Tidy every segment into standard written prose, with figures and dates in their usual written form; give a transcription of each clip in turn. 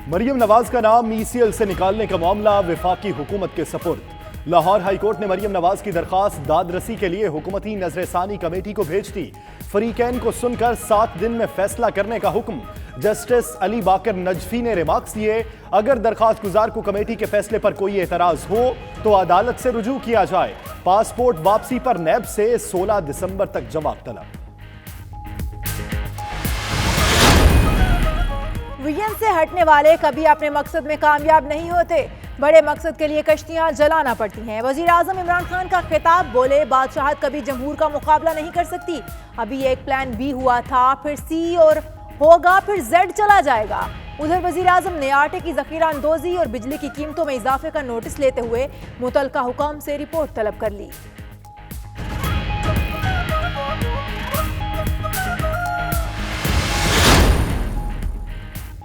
मरियम नवाज का नाम ECL से निकालने का मामला वफाकी हुकूमत के सपुर्द। लाहौर हाई कोर्ट ने मरियम नवाज की दरखास्त दादरसी के लिए हुकूमती नजरसानी कमेटी को भेज दी। फरीकैन को सुनकर 7 दिन में फैसला करने का हुक्म। जस्टिस अली बाकर नजफी ने रिमार्क्स दिए, अगर दरखास्त गुजार को कमेटी के फैसले पर कोई एतराज हो तो अदालत से रुजू किया जाए। पासपोर्ट वापसी पर नैब से 16 दिसंबर तक जवाब तलब। विजन से हटने वाले कभी अपने मकसद में कामयाब नहीं होते, बड़े मकसद के लिए कश्तियां जलाना पड़ती हैं। वजीर आजम इमरान खान का खिताब, बोले बादशाहत कभी जमहूर का मुकाबला नहीं कर सकती। अभी एक प्लान बी हुआ था, फिर सी और होगा, फिर जेड चला जाएगा। उधर वजीर आजम ने आटे की जखीरा अंदोजी और बिजली की कीमतों में इजाफे का नोटिस लेते हुए मुतल्लिका हुकाम से रिपोर्ट तलब कर ली।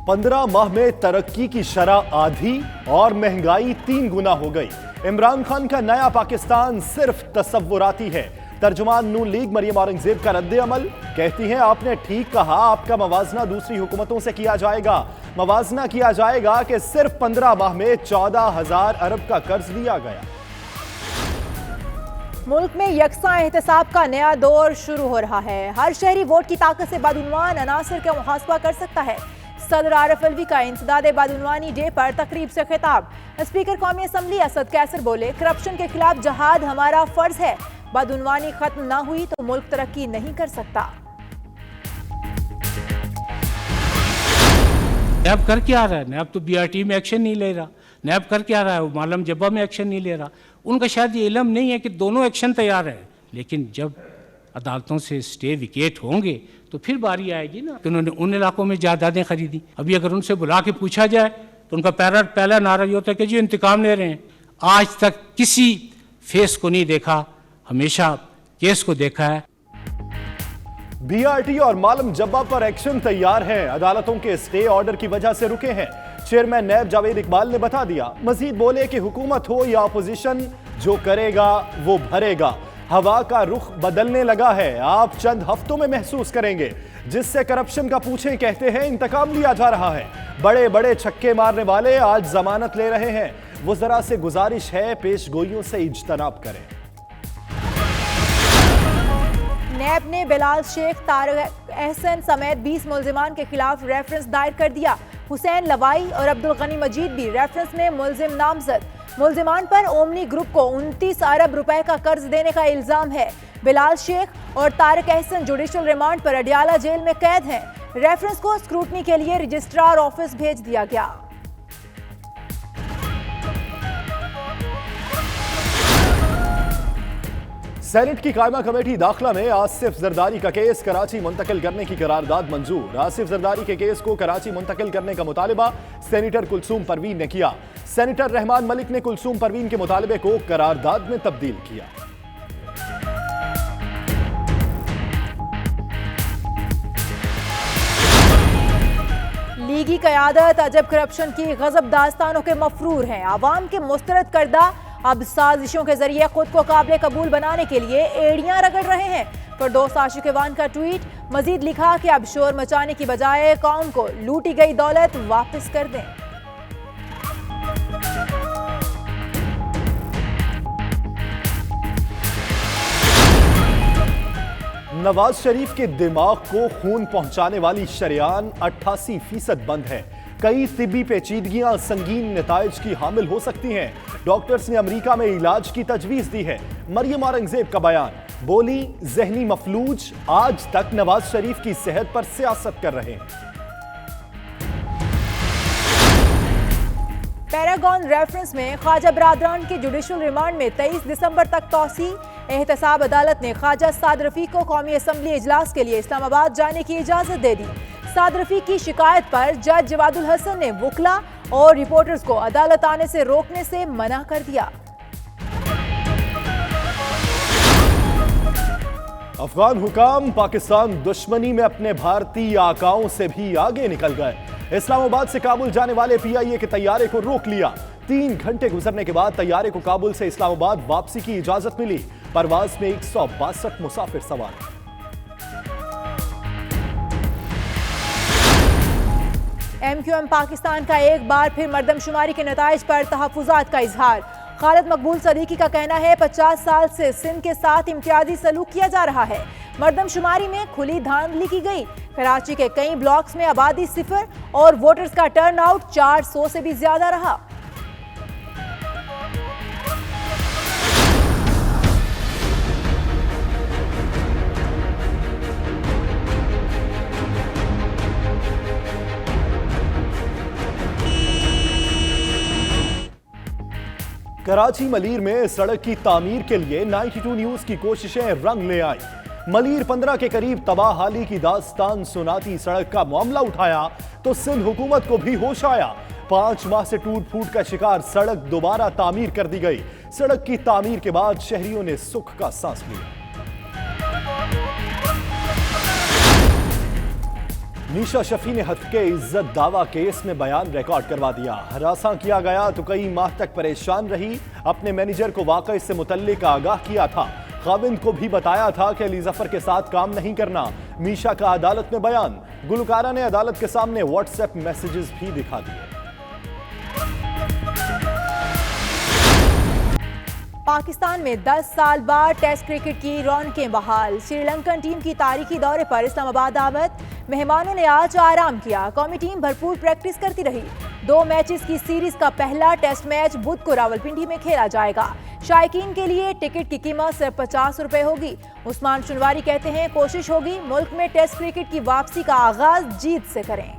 पंद्रह माह में तरक्की की शरह आधी और महंगाई 3 गुना हो गई। इमरान खान का नया पाकिस्तान सिर्फ तसव्वुराती है। तर्जुमान नून लीग मरियम औरंगजेब का रद्द अमल, कहती हैं आपने ठीक कहा, आपका मवाजना दूसरी हुकूमतों से किया जाएगा। मवाजना किया जाएगा कि सिर्फ 15 माह में 14,000 अरब का कर्ज लिया गया। मुल्क में यकसा एहतसाब का नया दौर शुरू हो रहा है। हर शहरी वोट की ताकत से बदउनवान अनासर का मुहासबा कर सकता है। सदर आरिफ अलवी का इंसदादे बदउनवानी डे पर तकरीब से खिताब। स्पीकर कौमी असम्बली असद कैसर बोले, करप्शन के खिलाफ जहाद हमारा फर्ज है। बदउनवानी खत्म ना हुई तो मुल्क तरक्की नहीं कर सकता। नैब कर क्या रहा है? नैब तो BRT में एक्शन नहीं ले रहा। नैब कर क्या रहा है? वो मालम जब्बा में एक्शन नहीं ले रहा। उनका शायद ये इल्म नहीं है कि दोनों एक्शन तैयार है, लेकिन जब अदालतों से स्टे विकेट होंगे तो फिर बारी आएगी ना। तो उन्होंने उन इलाकों में जायदादें खरीदी। अभी अगर उनसे बुला के पूछा जाए तो उनका पहला नारा ये होता है कि जी इंतकाम ले रहे हैं। आज तक किसी फेस को नहीं देखा, हमेशा केस को देखा है। BRT और मालम जब्बा पर एक्शन तैयार है। अदालतों के स्टे ऑर्डर की वजह से रुके हैं। चेयरमैन नैब जावेद इकबाल ने बता दिया। मजीद बोले कि हुकूमत हो या अपोजिशन, जो करेगा वो भरेगा। हवा का रुख बदलने लगा है, आप चंद हफ्तों में महसूस करेंगे। जिससे करप्शन का पूछे कहते हैं इंतकाम लिया जा रहा है। बड़े बड़े छक्के मारने वाले आज जमानत ले रहे हैं। वज़रा से गुजारिश है पेशगोइयों से इज्तनाब करें। नैब ने बिलाल शेख, तारिक अहसन समेत 20 मुल्जिमान के खिलाफ रेफरेंस दायर कर दिया। हुसैन लवाई और अब्दुल गनी मजीद भी रेफरेंस में मुल्जिम नामजद। मुल्जिमान पर ओमनी ग्रुप को 29 अरब रुपए का कर्ज देने का इल्जाम है। बिलाल शेख और तारिक अहसन जुडिशल रिमांड पर अडियाला जेल में कैद हैं। रेफरेंस को स्क्रूटनी के लिए रजिस्ट्रार ऑफिस भेज दिया गया। सेनेट की कायमा कमेटी दाखिला में आसिफ जरदारी का केस कराची मुंतकिल करने की करारदाद मंजूर। आसिफ जरदारी के केस को कराची मुंतकिल करने का मुतालिबा सेनेटर कुलसूम परवीन ने किया। सेनेटर रहमान मलिक ने कुलसूम परवीन के मुतालिबे को करारदाद में तब्दील किया। लीगी क़यादत अजब करप्शन की गजब दास्तानों के मफरूर हैं। आवाम के मुस्तरद करदा अब साजिशों के जरिए खुद को काबिल कबूल बनाने के लिए एड़ियां रगड़ रहे हैं। फिरदौस आशिकवान का ट्वीट, मजीद लिखा कि अब शोर मचाने की बजाय कौम को लूटी गई दौलत वापस कर दें। नवाज शरीफ के दिमाग को खून पहुंचाने वाली शरेआन 88% बंद है। कई तिब्बी पेचीदगियां संगीन नताइज की हामिल हो सकती हैं। डॉक्टर्स ने अमेरिका में इलाज की तजवीज दी है। मरियम औरंगजेब का बयान, बोली जहनी मफलूज आज तक नवाज शरीफ की सेहत पर सियासत कर रहे हैं। पैरागॉन रेफरेंस में ख्वाजा बरादरान के जुडिशल रिमांड में 23 दिसंबर तक तौसी। एहतसाब अदालत ने ख्वाजा साद रफीक को कौमी असम्बली इजलास के लिए इस्लामाबाद जाने की इजाजत दे दी। साद रफीक की शिकायत पर जज जवादुल हसन ने वकला और रिपोर्टर्स को अदालत आने से रोकने से मना कर दिया। अफगान हुकाम पाकिस्तान दुश्मनी में अपने भारतीय आकाओं से भी आगे निकल गए। इस्लामाबाद से काबुल जाने वाले PIA के तैयारे को रोक लिया। 3 घंटे गुजरने के बाद तैयारे को काबुल से इस्लामाबाद वापसी की इजाजत मिली। परवाज में 162 मुसाफिर सवार। MQM پاکستان کا ایک بار پھر مردم شماری کے نتائج پر تحفظات کا اظہار۔ خالد مقبول صدیقی کا کہنا ہے 50 سال سے سندھ کے ساتھ امتیازی سلوک کیا جا رہا ہے۔ مردم شماری میں کھلی دھاندلی کی گئی۔ کراچی کے کئی بلاکس میں آبادی 0 اور ووٹرز کا ٹرن آؤٹ 400 سے بھی زیادہ رہا۔ کراچی ملیر میں سڑک کی تعمیر کے لیے 92 نیوز کی کوششیں رنگ لے آئیں۔ ملیر 15 کے قریب تباہ حالی کی داستان سناتی سڑک کا معاملہ اٹھایا تو سندھ حکومت کو بھی ہوش آیا۔ 5 ماہ سے ٹوٹ پھوٹ کا شکار سڑک دوبارہ تعمیر کر دی گئی۔ سڑک کی تعمیر کے بعد شہریوں نے سکھ کا سانس لیا۔ نیشا شفیع نے ہتک عزت دعویٰ کیس میں بیان ریکارڈ کروا دیا۔ ہراساں کیا گیا تو کئی ماہ تک پریشان رہی۔ اپنے مینیجر کو واقعے سے متعلق آگاہ کیا تھا۔ خاوند کو بھی بتایا تھا کہ علی ظفر کے ساتھ کام نہیں کرنا۔ میشا کا عدالت میں بیان۔ گلوکارہ نے عدالت کے سامنے واٹس ایپ میسیجز بھی دکھا دیے۔ پاکستان میں 10 سال بعد ٹیسٹ کرکٹ کی رونقیں بحال۔ سری لنکن ٹیم کی تاریخی دورے پر اسلام آباد آمد۔ مہمانوں نے آج آرام کیا۔ قومی ٹیم بھرپور پریکٹس کرتی رہی۔ 2 میچز کی سیریز کا پہلا ٹیسٹ میچ بدھ کو راولپنڈی میں کھیلا جائے گا۔ شائقین کے لیے ٹکٹ کی قیمت صرف 50 روپے ہوگی۔ عثمان شنواری کہتے ہیں کوشش ہوگی ملک میں ٹیسٹ کرکٹ کی واپسی کا آغاز جیت سے کریں۔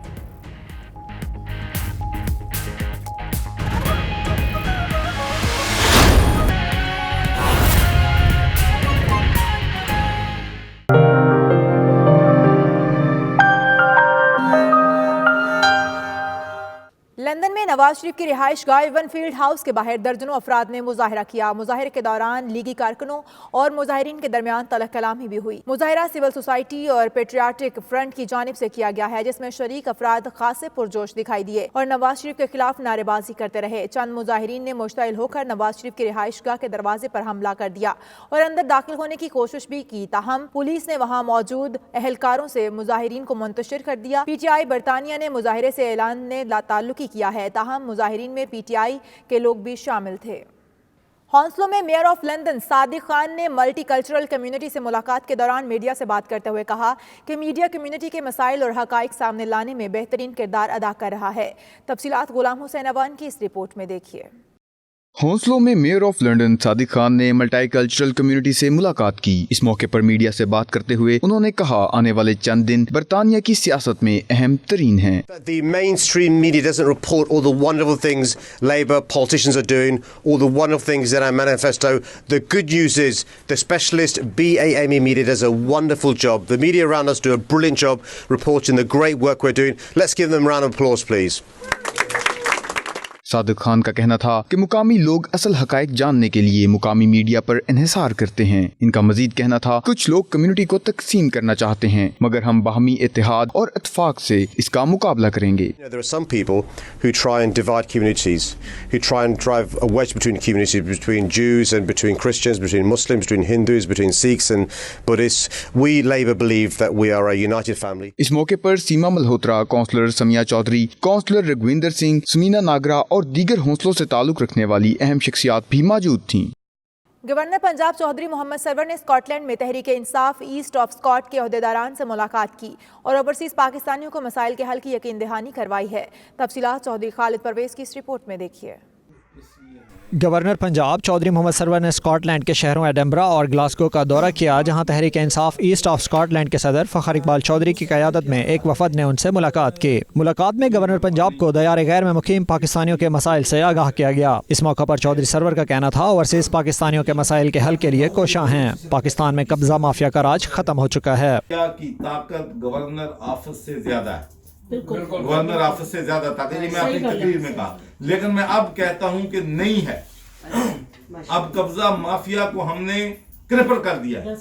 لندن میں نواز شریف کی رہائش گاہ ایون فیلڈ ہاؤس کے باہر درجنوں افراد نے مظاہرہ کیا۔ مظاہرے کے دوران لیگی کارکنوں اور مظاہرین کے درمیان تلخ کلامی بھی ہوئی۔ مظاہرہ سول سوسائٹی اور پیٹریاٹک فرنٹ کی جانب سے کیا گیا ہے، جس میں شریک افراد خاصے پرجوش دکھائی دیے اور نواز شریف کے خلاف نعرے بازی کرتے رہے۔ چند مظاہرین نے مشتعل ہو کر نواز شریف کی رہائش گاہ کے دروازے پر حملہ کر دیا اور اندر داخل ہونے کی کوشش بھی کی، تاہم پولیس نے وہاں موجود اہلکاروں سے مظاہرین کو منتشر کر دیا۔ PTI برطانیہ نے مظاہرے سے اعلان نے لا تعلقی کیا ہے، تاہم مظاہرین میں PTI کے لوگ بھی شامل تھے۔ ہانسلو میں measure of London Sadiq Khan نے ملٹی کلچرل کمیونٹی سے ملاقات کے دوران میڈیا سے بات کرتے ہوئے کہا کہ میڈیا کمیونٹی کے مسائل اور حقائق سامنے لانے میں بہترین کردار ادا کر رہا ہے۔ تفصیلات غلام حسین اوان کی اس رپورٹ میں دیکھیے۔ ہانسلو میں measure of London Sadiq Khan نے ملٹی کلچرل کمیونٹی سے ملاقات کی۔ اس موقع پر میڈیا سے بات کرتے ہوئے انہوں نے کہا آنے والے چند دن برطانیہ کی سیاست میں اہم ترین ہیں۔ The mainstream media doesn't report all the wonderful things Labour politicians are doing, all the wonderful things in our manifesto. The good news is the specialist BAME media does a wonderful job. The media around us do a brilliant job reporting the great work we're doing. Let's give them a round of applause, please. Sadiq Khan کا کہنا تھا کہ مقامی لوگ اصل حقائق جاننے کے لیے مقامی میڈیا پر انحصار کرتے ہیں۔ ان کا مزید کہنا تھا کچھ لوگ کمیونٹی کو تقسیم کرنا چاہتے ہیں، مگر ہم باہمی اتحاد اور اتفاق سے اس کا مقابلہ کریں گے۔ There are some people who try and divide communities, who try and drive a wedge between communities, between Jews and between Christians, between Muslims, between Hindus, between Sikhs and Buddhists. We Labour believe that we are a united family. اس موقع پر سیما Malhotra, counsellor Sumaiya Chaudhry, counsellor رگویندر Singh, سمینا ناگرا اور دیگر حوصلوں سے تعلق رکھنے والی اہم شخصیات بھی موجود تھیں۔ گورنر پنجاب چودھری محمد سرور نے اسکاٹ لینڈ میں Tehreek Insaf asset of Scott کے عہدیداران سے ملاقات کی اور اوورسیز پاکستانیوں کو مسائل کے حل کی یقین دہانی کروائی ہے۔ تفصیلات چودھری خالد پرویز کی اس رپورٹ میں دیکھیے۔ گورنر پنجاب چودھری محمد سرور نے اسکاٹ لینڈ کے شہروں ایڈنبرا اور گلاسگو کا دورہ کیا، جہاں Tehreek Insaf asset of Scott land کے صدر فخر اقبال چودھری کی قیادت میں ایک وفد نے ان سے ملاقات کی۔ ملاقات میں گورنر پنجاب کو دیار غیر میں مقیم پاکستانیوں کے مسائل سے آگاہ کیا گیا۔ اس موقع پر چودھری سرور کا کہنا تھا اوورسیز پاکستانیوں کے مسائل کے حل کے لیے کوشاں ہیں۔ پاکستان میں قبضہ مافیا کا راج ختم ہو چکا ہے۔ کی طاقت گورنر آفس سے زیادہ ہے، گورنر آفس سے زیادہ طاقت، یہ میں اپنی تقریر میں کہا، لیکن میں اب کہتا ہوں کہ نہیں ہے۔ اب قبضہ مافیا کو ہم نے کرپل کر دیا ہے۔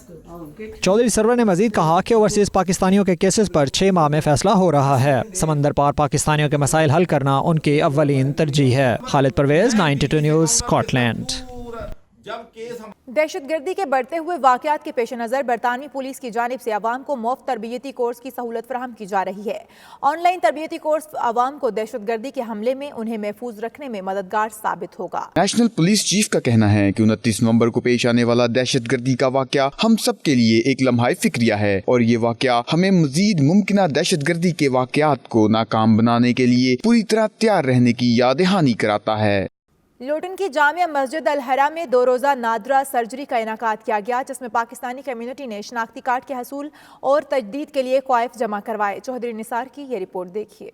چودھری سرور نے مزید کہا کہ اوورسیز پاکستانیوں کے کیسز پر 6 ماہ میں فیصلہ ہو رہا ہے۔ سمندر پار پاکستانیوں کے مسائل حل کرنا ان کی اولین ترجیح ہے۔ خالد پرویز، 92 نیوز، اسکاٹ لینڈ۔ जब केस हम दहशतगर्दी के बढ़ते हुए वाकयात के पेश नज़र बरतानवी पुलिस की जानिब से आवाम को मुफ्त तरबियती कोर्स की सहूलत फराहम की जा रही है। ऑनलाइन तरबियती कोर्स आवाम को दहशतगर्दी के हमले में उन्हें महफूज रखने में मददगार साबित होगा। नेशनल पुलिस चीफ का कहना है कि 29 नवंबर को पेश आने वाला दहशतगर्दी का वाकया हम सब के लिए एक लम्हाए फिक्रिया है और ये वाकया हमें मजीद मुमकिन दहशतगर्दी के वाकयात को नाकाम बनाने के लिए पूरी तरह तैयार रहने की याद दहानी कराता है। लुटन की जामिया मस्जिद अल हरा में 2 रोज़ा नादरा सर्जरी का इनाकाद किया गया, जिसमें पाकिस्तानी कम्युनिटी ने शनाख्ती कार्ड के हसूल और तजदीद के लिए क़वाइफ जमा करवाए। चौधरी निसार की ये रिपोर्ट देखिए।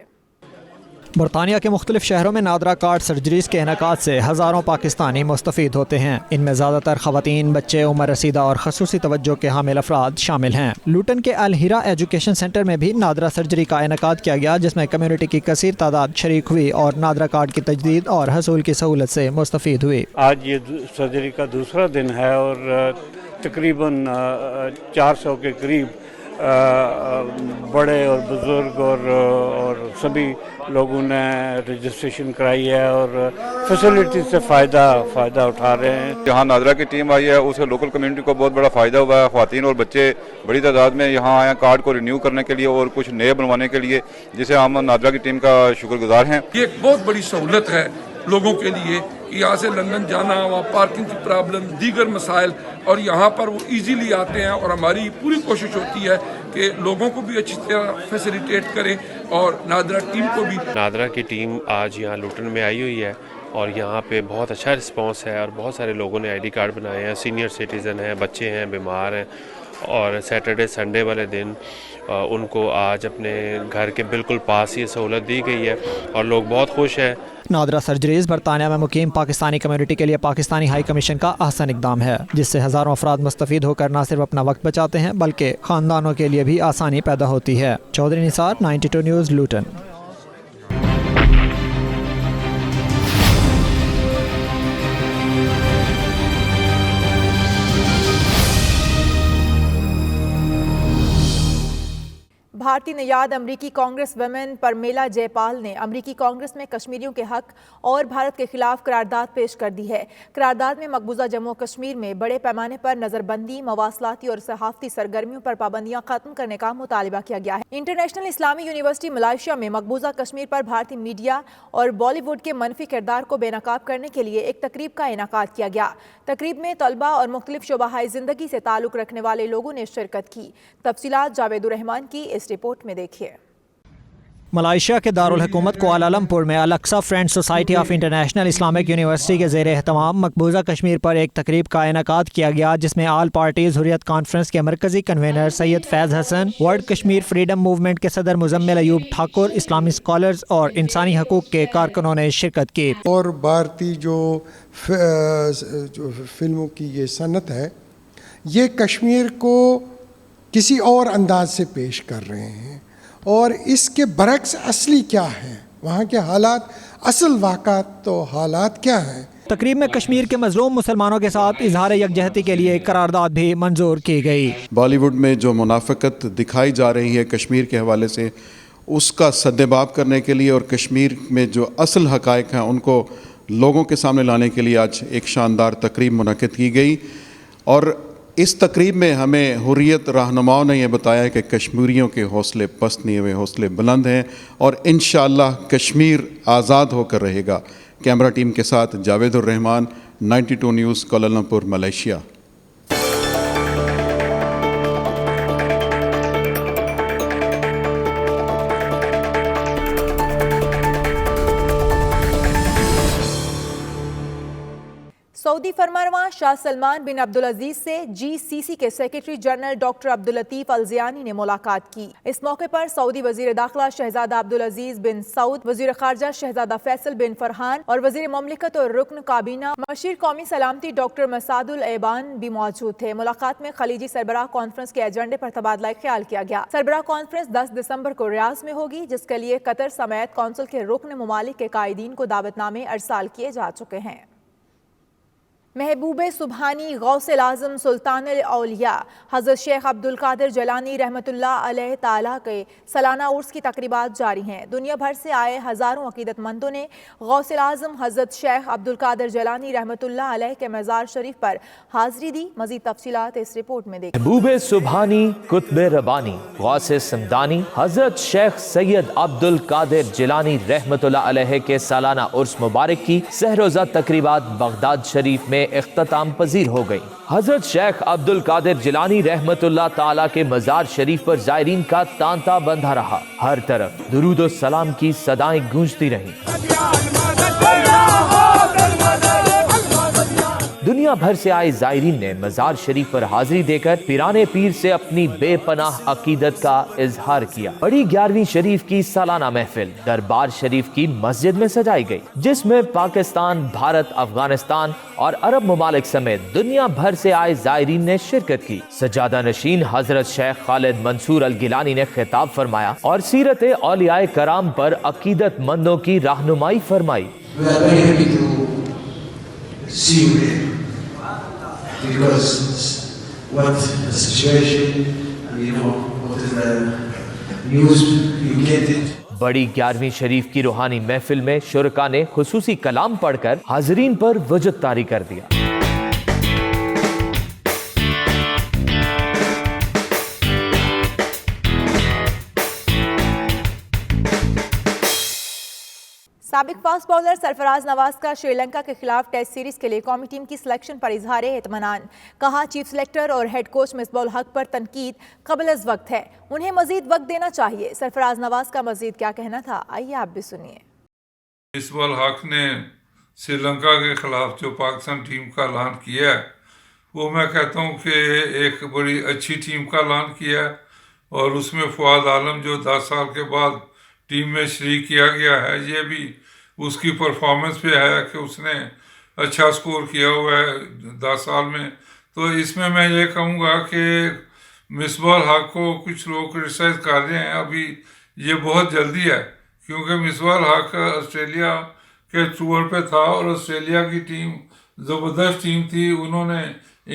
बरतानिया के मुख्तलिफ शहरों में नादरा कार्ड सर्जरीज के इनेकाद से हज़ारों पाकिस्तानी मुस्तफ़ीद होते हैं। इनमें ज़्यादातर ख़वातीन, बच्चे, उम्र रसीदा और खसूसी तवज्जो के हामिल अफराद शामिल हैं। लुटन के अल हिरा एजुकेशन सेंटर में भी नादरा सर्जरी का इनेकाद किया गया, जिसमें कम्युनिटी की कसीर तादाद शरीक हुई और नादरा कार्ड की तजदीद और हसूल की सहूलत से मुस्तफ़ीद हुई। आज ये सर्जरी का दूसरा दिन है और तकरीबन 400 के करीब बड़े और बुज़ुर्ग और सभी लोगों ने रजिस्ट्रेशन कराई है और फैसिलिटी से फ़ायदा उठा रहे हैं। यहाँ नादरा की टीम आई है, उससे लोकल कम्युनिटी को बहुत बड़ा फ़ायदा हुआ है। ख़वातीन और बच्चे बड़ी तादाद में यहाँ आए हैं कार्ड को रिन्यू करने के लिए और कुछ नए बनवाने के लिए, जिसे हम नादरा की टीम का शुक्रगुजार हैं। ये एक बहुत बड़ी सहूलत है लोगों के लिए कि यहाँ से लंदन जाना, वहाँ पार्किंग की प्रॉब्लम, दीगर मसाइल, और यहाँ पर वो इजीली आते हैं और हमारी पूरी कोशिश होती है कि लोगों को भी अच्छी तरह फैसिलिटेट करें और नादरा टीम को भी। नादरा की टीम आज यहाँ लुटन में आई हुई है और यहाँ पे बहुत अच्छा रिस्पांस है और बहुत सारे लोगों ने आईडी कार्ड बनाए हैं, सीनियर सिटीज़न हैं, बच्चे हैं, बीमार हैं और सैटरडे संडे वाले दिन उनको आज अपने घर के बिल्कुल पास ये सहूलत दी गई है और लोग बहुत खुश हैं। नादरा सर्जरीज बरतानिया में मुकीम पाकिस्तानी कम्युनिटी के लिए पाकिस्तानी हाई कमीशन का अहसन इकदाम है, जिससे हज़ारों अफराद मुस्तफ़ीद होकर न सिर्फ अपना वक्त बचाते हैं बल्कि ख़ानदानों के लिए भी आसानी पैदा होती है। चौधरी निसार, 92 न्यूज़, लुटन। भारतीय नियाद अमरीकी कांग्रेस वुमेन परमेला जयपाल ने अमरीकी कांग्रेस में कश्मीरियों के हक और भारत के खिलाफ करारदाद पेश कर दी है। करारदाद में मकबूजा जम्मू कश्मीर में बड़े पैमाने पर नजरबंदी, मवासलाती और सहाफ़ती सरगर्मियों पर पाबंदियां खत्म करने का मुतालिबा किया गया है। इंटरनेशनल इस्लामी यूनिवर्सिटी मलेशिया में मकबूजा कश्मीर पर भारतीय मीडिया और बॉलीवुड के मनफी किरदार को बेनकाब करने के लिए एक तकरीब का इनाकाद किया गया। तकरीब में तलबा और मुख्तलिफ शोबाहाई जिंदगी से ताल्लुक रखने वाले लोगों ने शिरकत की। तफसीलात जावेदुर रहमान की इस रिपोर्ट में देखिए। मलेशिया के दारुल हुकूमत कुआलालंपुर में Al Aqsa friends society of international Islamic university के ज़ेर एहतमाम मकबूजा कश्मीर पर एक तकरीब का इनेकाद किया गया, जिसमें आल पार्टीज हुर्रियत कॉन्फ्रेंस के मरकजी convener Syed Faiz Hasan, world Kashmir freedom movement के सदर मुजम्मिल अयूब ठाकुर, इस्लामी स्कॉलर्स और इंसानी हकूक़ के कारकुनों ने शिरकत की। और भारतीय जो फिल्मों की ये सनत है, ये कश्मीर को किसी और अंदाज से पेश कर रहे हैं और इसके बरक्स असली क्या है, वहाँ के हालात, असल वाक़ात तो हालात क्या हैं। तकरीब में कश्मीर के मजलूम मुसलमानों के साथ इजहार यकजहती के लिए करारदाद भी मंजूर की गई। बॉलीवुड में जो मुनाफिकत दिखाई जा रही है कश्मीर के हवाले से, उसका सद्देबाब करने के लिए और कश्मीर में जो असल हक़ाइक़ हैं उनको लोगों के सामने लाने के लिए आज एक शानदार तकरीब मुनक़िद की गई। और इस तकरीब में हमें हुर्रियत रहनुमाओं ने यह बताया कि कश्मीरियों के हौसले पस्त नहीं हुए, हौसले बुलंद हैं और इंशाअल्लाह कश्मीर आज़ाद होकर रहेगा। कैमरा टीम के साथ Javedur Rehman, 92 news, Kuala Lumpur, Malaysia. Saudi फरमानरवा Shah Salman bin Abdul Aziz से GCC के secretary general doctor Abdul Latif Al Zayani ने मुलाकात की। इस मौके पर सऊदी वजीर दाखिला शहजादा अब्दुल अजीज बिन सऊद, वजीर खारजा शहजादा फैसल बिन फरहान और वजीर ममलिकत और रुकन काबीना मशीर कौमी सलामती डॉक्टर मसादुल ऐबान भी मौजूद थे। मुलाकात में खलीजी सरबराह कॉन्फ्रेंस के एजेंडे पर तबादला ख्याल किया गया। सरबराह कॉन्फ्रेंस 10 दिसंबर को रियाज में होगी, जिसके लिए कतर समेत कौंसिल के रुकन ममालिक के कायदीन को दावतनामे अरसाल किए जा चुके हैं। महबूब सुबहानी गौसल आज़म सुल्तान औलिया हज़रत शेख अब्दुल कादिर जिलानी रहमतुल्लाह अलैह ताला के सालाना उर्स की तकरीबात जारी हैं। दुनिया भर से आए हज़ारों अकीदतमंदों ने गौसल आज़म हज़रत शेख अब्दुल कादिर जिलानी रहमतुल्लाह अलैह के मज़ार शरीफ पर हाज़री दी। मज़ीद तफसीलात इस रिपोर्ट में देखें। महबूब सुबहानी कुतुब रबानी गौसे समदानी हज़रत शेख सैयद अब्दुल कादिर जिलानी रहमतुल्लाह अलैह के सालाना उर्स मुबारक की सहरोज़ा तकरीबात बगदाद शरीफ में इख्तिताम पजीर हो गई। हजरत शेख अब्दुल कादिर जिलानी रहमतुल्लाह ताला के मजार शरीफ पर जायरीन का तांता बंधा रहा। हर तरफ दुरूद और सलाम की सदाएं गूंजती रहीं। दुनिया भर से आए जायरीन ने मजार शरीफ पर हाजिरी देकर पीराने पीर से अपनी बेपनाह अकीदत का इजहार किया। बड़ी 11वीं शरीफ की सालाना महफिल दरबार शरीफ की मस्जिद में सजाई गई, जिसमें पाकिस्तान, भारत, अफगानिस्तान और अरब ममालिक समेत दुनिया भर से आए जायरीन ने शिरकत की। सजादा नशीन हजरत शेख खालिद मंसूर अल गिलानी ने खिताब फरमाया और सीरत औलियाए कराम पर अकीदत मंदों की रहनुमाई फरमाई। Because what the situation, you know, what is the news, you get it. बड़ी 11वीं शरीफ की रूहानी महफिल में शुरका ने खुसूसी कलाम पढ़कर हाजरीन पर वजद तारी कर दिया। साबिक फास्ट बॉलर सरफराज नवाज का श्रीलंका के खिलाफ टेस्ट सीरीज के लिए कौमी टीम की सिलेक्शन पर इजहार इत्मीनान। कहा, चीफ सेलेक्टर और हेड कोच मिसबाह उल हक पर तनकीद क़ब्ल वक्त है, उन्हें मजीद वक्त देना चाहिए। सरफराज नवाज का मजीद क्या कहना था, आइए आप भी सुनिए। मिसबाह उल हक ने श्रीलंका के खिलाफ जो पाकिस्तान टीम का ऐलान किया है, वो मैं कहता हूँ कि एक बड़ी अच्छी टीम का ऐलान किया है, और उसमें फवाद आलम जो 10 साल के बाद टीम में शरीक किया गया है, ये भी उसकी परफॉर्मेंस पे है कि उसने अच्छा स्कोर किया हुआ है 10 साल में। तो इसमें मैं ये कहूँगा कि मिसबाह उल हक को कुछ लोग क्रिटिसाइज कर रहे हैं, अभी ये बहुत जल्दी है, क्योंकि मिसबाह उल हक ऑस्ट्रेलिया के टूर पे था और ऑस्ट्रेलिया की टीम ज़बरदस्त टीम थी, उन्होंने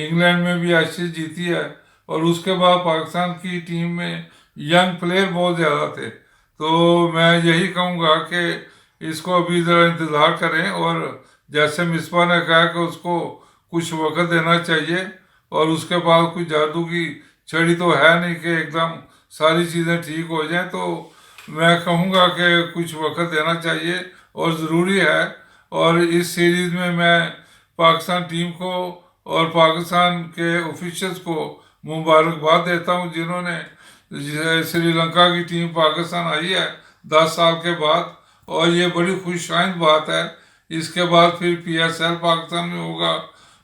इंग्लैंड में भी एशेज जीती है, और उसके बाद पाकिस्तान की टीम में यंग प्लेयर बहुत ज़्यादा थे। तो मैं यही कहूँगा कि इसको अभी ज़रा इंतज़ार करें, और जैसे मिसबाह ने कहा कि उसको कुछ वक्त देना चाहिए, और उसके बाद कुछ जादू की छड़ी तो है नहीं कि एकदम सारी चीज़ें ठीक हो जाएं। तो मैं कहूँगा कि कुछ वक्त देना चाहिए और ज़रूरी है। और इस सीरीज़ में मैं पाकिस्तान टीम को और पाकिस्तान के ऑफिशियल्स को मुबारकबाद देता हूँ, जिन्होंने श्रीलंका की टीम पाकिस्तान आई है 10 साल के बाद, और ये बड़ी खुशआइंद बात है। इसके बाद फिर PSL पाकिस्तान में होगा,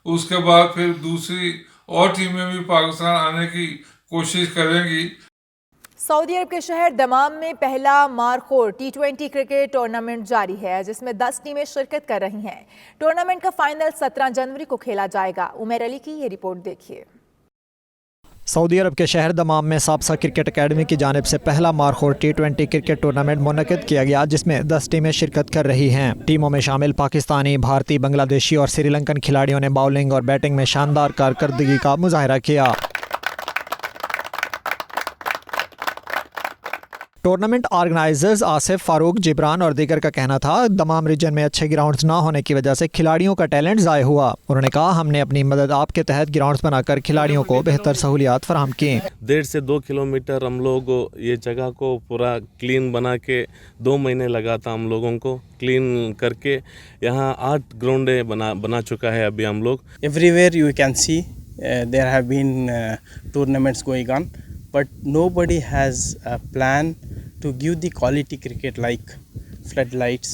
उसके बाद फिर दूसरी और टीमें भी पाकिस्तान आने की कोशिश करेंगी। सऊदी अरब के शहर दमाम में पहला मारखोर T20 क्रिकेट टूर्नामेंट जारी है, जिसमें 10 टीमें शिरकत कर रही हैं। टूर्नामेंट का फाइनल 17 जनवरी को खेला जाएगा। उमर अली की ये रिपोर्ट देखिए। सऊदी अरब के शहर दमाम में साबसा क्रिकेट अकेडमी की जानिब से पहला मारखोर T20 क्रिकेट टूर्नामेंट मुनक़िद किया गया, जिसमें 10 टीमें शिरकत कर रही हैं। टीमों में शामिल पाकिस्तानी, भारतीय, बांग्लादेशी और श्रीलंकन खिलाड़ियों ने बॉलिंग और बैटिंग में शानदार कारकर्दगी का मुजाहरा किया। टूर्नामेंट ऑर्गेनाइजर्स आसिफ, फारूक, जिब्रान और दीगर का कहना था, दमाम रीजन में अच्छे ग्राउंड्स ना होने की वजह से खिलाड़ियों का टैलेंट ज़ाय हुआ। उन्होंने कहा, हमने अपनी मदद आपके तहत ग्राउंड्स बनाकर खिलाड़ियों को बेहतर सहूलियात फराहम की। 1.5 से 2 किलोमीटर हम लोग ये जगह को पूरा क्लीन बना के 2 महीने लगा था हम लोगों को क्लीन करके। यहाँ 8 ग्राउंडें बना चुका है अभी हम लोग। Everywhere you can see there have been tournaments going on, but nobody has a plan to give the quality cricket like floodlights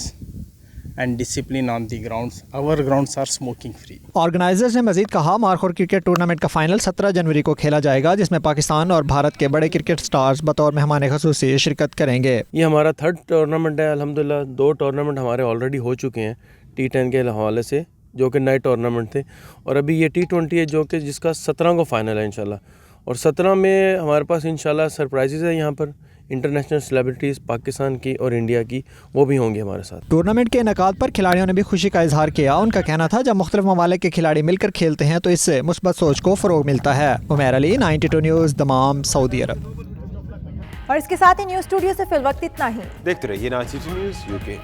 and discipline on the grounds. Our grounds are smoking free. Organisers ने मजीद कहा, Markhor cricket tournament का final 17 जनवरी को खेला जाएगा, जिसमें पाकिस्तान और भारत के बड़े क्रिकेट स्टार्स बतौर मेहमान ख़ुसूसी शिरकत करेंगे। ये हमारा 3rd टूर्नामेंट है। अल्हम्दुलिल्लाह 2 टूर्नामेंट हमारे ऑलरेडी हो चुके हैं T10 के हवाले से, जो कि नए टूर्नामेंट थे, और अभी ये T20 है जो कि जिसका 17 को फाइनल है इंशाल्लाह। और 17 में हमारे पास इंशाल्लाह सरप्राइजेज़ है यहाँ पर। इंटरनेशनल सेलिब्रिटीज़ पाकिस्तान की और इंडिया की वो भी होंगे हमारे साथ। टूर्नामेंट के इनेकाद पर खिलाड़ियों ने भी खुशी का इजहार किया। उनका कहना था जब मुख्तलिफ ममालिक के खिलाड़ी मिलकर खेलते हैं तो इससे मुस्बत सोच को फ़रोग मिलता है। Umair Ali, 92 news, Dammam, Saudi Arab. और इसके साथ ही न्यूज़ स्टूडियो से फिल वक्त इतना ही। देखते रहिए 92 न्यूज़ UK।